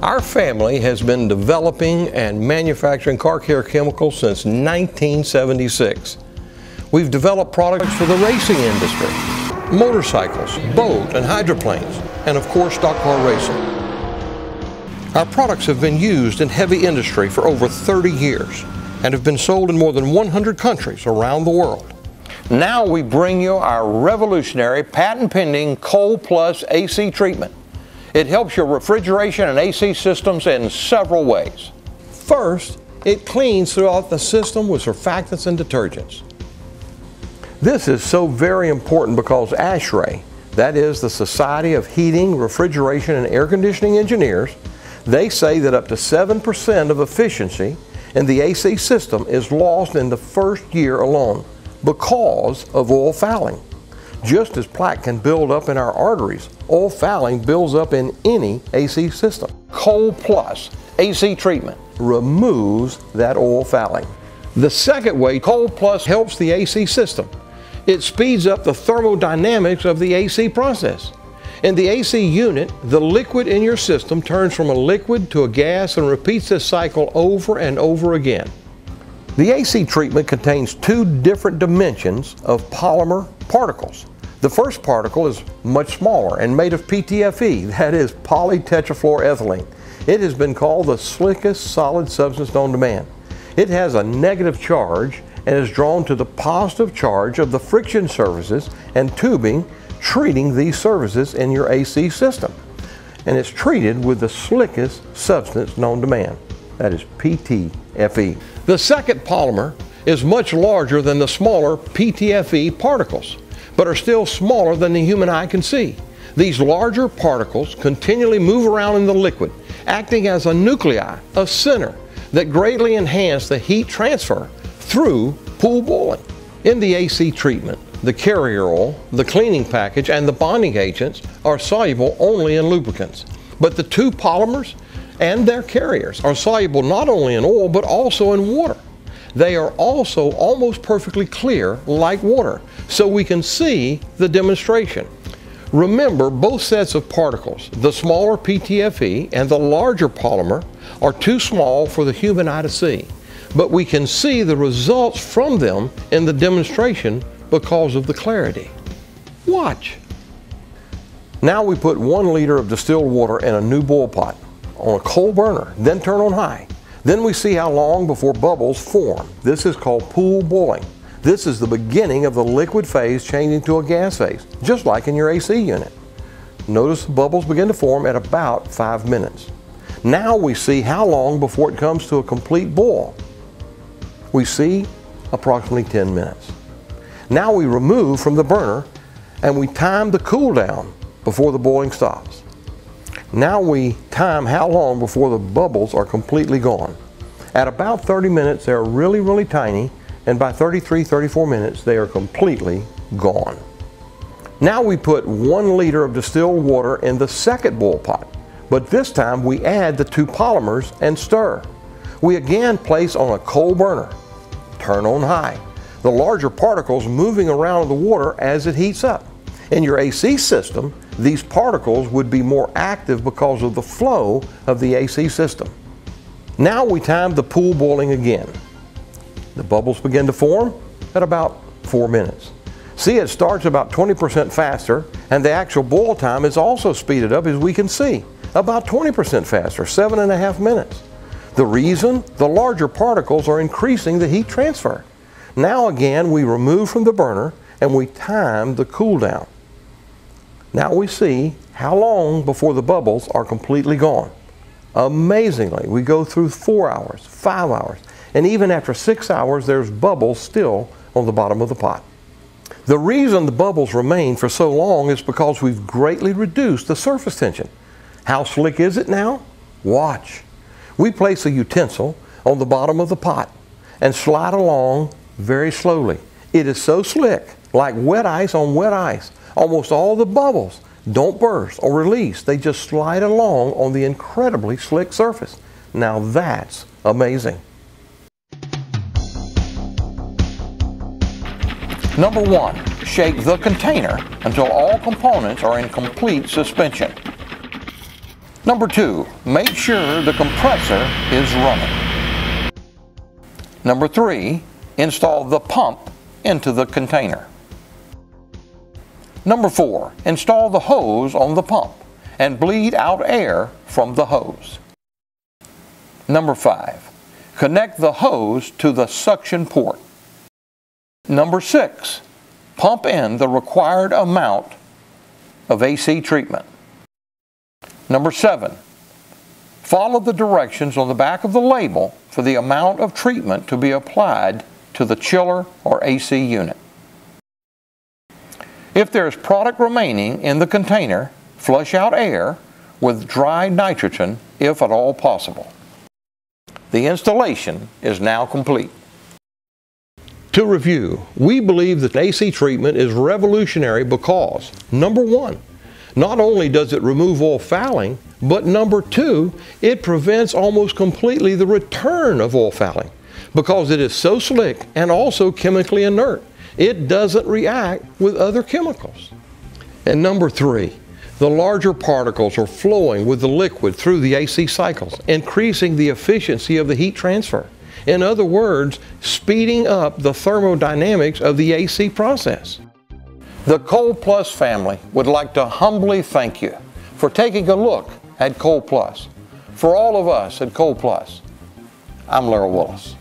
Our family has been developing and manufacturing car care chemicals since 1976. We've developed products for the racing industry, motorcycles, boat and hydroplanes, and of course stock car racing. Our products have been used in heavy industry for over 30 years and have been sold in more than 100 countries around the world. Now we bring you our revolutionary patent-pending Cold Plus AC treatment. It helps your refrigeration and AC systems in several ways. First, it cleans throughout the system with surfactants and detergents. This is so very important because ASHRAE, that is the Society of Heating, Refrigeration and Air Conditioning Engineers, they say that up to 7% of efficiency in the AC system is lost in the first year alone because of oil fouling. Just as plaque can build up in our arteries, oil fouling builds up in any AC system. Cold Plus AC treatment removes that oil fouling. The second way Cold Plus helps the AC system, it speeds up the thermodynamics of the AC process. In the AC unit, the liquid in your system turns from a liquid to a gas and repeats this cycle over and over again. The AC treatment contains two different dimensions of polymer particles. The first particle is much smaller and made of PTFE, that is polytetrafluoroethylene. It has been called the slickest solid substance known to man. It has a negative charge and is drawn to the positive charge of the friction surfaces and tubing treating these surfaces in your AC system. And it's treated with the slickest substance known to man, that is PTFE. The second polymer is much larger than the smaller PTFE particles, but are still smaller than the human eye can see. These larger particles continually move around in the liquid, acting as a nuclei, a center, that greatly enhance the heat transfer through pool boiling. In the AC treatment, the carrier oil, the cleaning package, and the bonding agents are soluble only in lubricants. But the two polymers and their carriers are soluble not only in oil, but also in water. They are also almost perfectly clear like water, so we can see the demonstration. Remember, both sets of particles, the smaller PTFE and the larger polymer, are too small for the human eye to see, but we can see the results from them in the demonstration because of the clarity. Watch. Now we put 1 liter of distilled water in a new boil pot on a coal burner, then turn on high. Then we see how long before bubbles form. This is called pool boiling. This is the beginning of the liquid phase changing to a gas phase, just like in your AC unit. Notice the bubbles begin to form at about 5 minutes. Now we see how long before it comes to a complete boil. We see approximately 10 minutes. Now we remove from the burner and we time the cool down before the boiling stops. Now we time how long before the bubbles are completely gone. At about 30 minutes they're really tiny, and by 34 minutes they are completely gone. Now we put 1 liter of distilled water in the second boil pot, but this time we add the two polymers and stir. We again place on a coal burner, turn on high, the larger particles moving around in the water as it heats up. In your AC system, these particles would be more active because of the flow of the AC system. Now we time the pool boiling again. The bubbles begin to form at about 4 minutes. See, it starts about 20% faster, and the actual boil time is also speeded up, as we can see, about 20% faster, 7.5 minutes. The reason? The larger particles are increasing the heat transfer. Now again, we remove from the burner and we time the cool down. Now we see how long before the bubbles are completely gone. Amazingly, we go through 4 hours, 5 hours, and even after 6 hours, there's bubbles still on the bottom of the pot. The reason the bubbles remain for so long is because we've greatly reduced the surface tension. How slick is it now? Watch. We place a utensil on the bottom of the pot and slide along very slowly. It is so slick, like wet ice on wet ice. Almost all the bubbles don't burst or release. They just slide along on the incredibly slick surface. Now that's amazing. Number 1, shake the container until all components are in complete suspension. Number 2, make sure the compressor is running. Number 3, install the pump into the container. Number 4, install the hose on the pump and bleed out air from the hose. Number 5, connect the hose to the suction port. Number 6, pump in the required amount of AC treatment. Number 7, follow the directions on the back of the label for the amount of treatment to be applied to the chiller or AC unit. If there is product remaining in the container, flush out air with dry nitrogen if at all possible. The installation is now complete. To review, we believe that AC treatment is revolutionary because, number 1, not only does it remove oil fouling, but number 2, it prevents almost completely the return of oil fouling because it is so slick and also chemically inert. It doesn't react with other chemicals. And number 3, the larger particles are flowing with the liquid through the AC cycles, increasing the efficiency of the heat transfer. In other words, speeding up the thermodynamics of the AC process. The Cold Plus family would like to humbly thank you for taking a look at Cold Plus. For all of us at Cold Plus, I'm Larry Willis.